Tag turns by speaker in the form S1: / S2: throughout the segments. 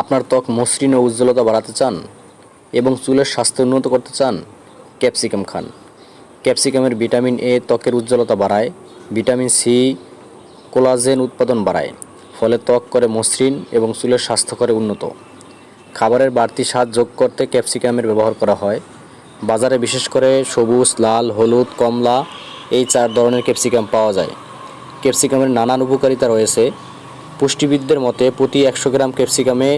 S1: আপনার ত্বক মসৃণ ও উজ্জ্বলতা বাড়াতে চান এবং চুলের স্বাস্থ্য উন্নত করতে চান? Capsicum Khan. ক্যাপসিকামের ভিটামিন এ ত্বকের উজ্জ্বলতা বাড়ায়, ভিটামিন সি কোলাজেন উৎপাদন বাড়ায়, ফলে ত্বক করে মসৃণ এবং চুলের স্বাস্থ্য করে উন্নত। খাবারের বাড়তি স্বাদ যোগ করতে ক্যাপসিকামের ব্যবহার করা হয়। বাজারে বিশেষ করে সবুজ, লাল, হলুদ, কমলা এই 4 ধরনের ক্যাপসিকাম পাওয়া যায়। ক্যাপসিকামের নানান উপকারিতা রয়েছে। পুষ্টিবিদদের মতে প্রতি 100 গ্রাম ক্যাপসিকামে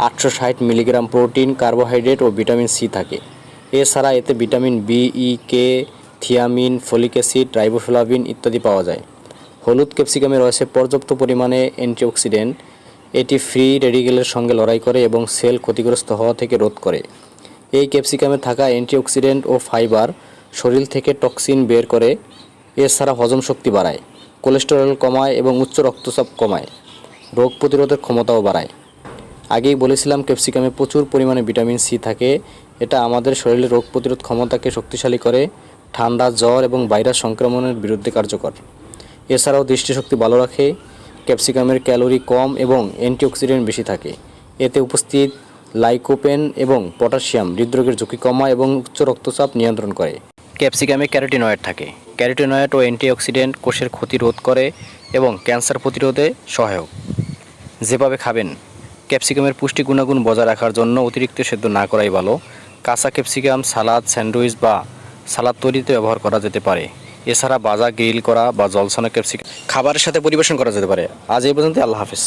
S1: 860 মিলিগ্রাম প্রোটিন, কার্বোহাইড্রেট ও ভিটামিন সি থাকে। এছাড়া এতে ভিটামিন বি, ই, কে, থিয়ামিন, ফলিক অ্যাসিড, রাইবোফ্লাভিন ইত্যাদি পাওয়া যায়। হলুদ ক্যাপসিকামে রয়েছে পর্যাপ্ত পরিমাণে অ্যান্টিঅক্সিডেন্ট। এটি ফ্রি রেডিকেলের সঙ্গে লড়াই করে এবং সেল ক্ষতিগ্রস্ত হওয়া থেকে রোধ করে। এই ক্যাপসিকামে থাকা অ্যান্টিঅক্সিডেন্ট ও ফাইবার শরীর থেকে টক্সিন বের করে। এছাড়া হজম শক্তি বাড়ায়, কোলেস্টেরল কমায় এবং উচ্চ রক্তচাপ কমায়। রোগ প্রতিরোধের ক্ষমতাও বাড়ায়। আগেই বলেছিলাম ক্যাপসিকামে প্রচুর পরিমাণে ভিটামিন সি থাকে। এটা আমাদের শরীরের রোগ প্রতিরোধ ক্ষমতাকে শক্তিশালী করে, ঠান্ডা, জ্বর এবং ভাইরাস সংক্রমণের বিরুদ্ধে কার্যকর। এছাড়াও দৃষ্টিশক্তি ভালো রাখে। ক্যাপসিকামের ক্যালোরি কম এবং অ্যান্টিঅক্সিডেন্ট বেশি থাকে। এতে উপস্থিত লাইকোপেন এবং পটাশিয়াম হৃদরোগের ঝুঁকি কমায় এবং উচ্চ রক্তচাপ নিয়ন্ত্রণ করে। ক্যাপসিকামে ক্যারোটিনয়েড থাকে। ক্যারোটিনয়েড ও অ্যান্টিঅক্সিডেন্ট কোষের ক্ষতি রোধ করে এবং ক্যান্সার প্রতিরোধে সহায়ক। যেভাবে খাবেন, ক্যাপসিকামের পুষ্টি গুণাগুণ বজায় রাখার জন্য অতিরিক্ত সেদ্ধ না করাই ভালো। কাঁচা ক্যাপসিকাম সালাদ, স্যান্ডউইচ বা সালাদ তৈরিতে ব্যবহার করা যেতে পারে। এছাড়া ভাজা, গ্রিল করা বা জলছানো ক্যাপসিকাম খাবারের সাথে পরিবেশন করা যেতে পারে। আজ এই পর্যন্ত। আল্লাহ হাফেজ।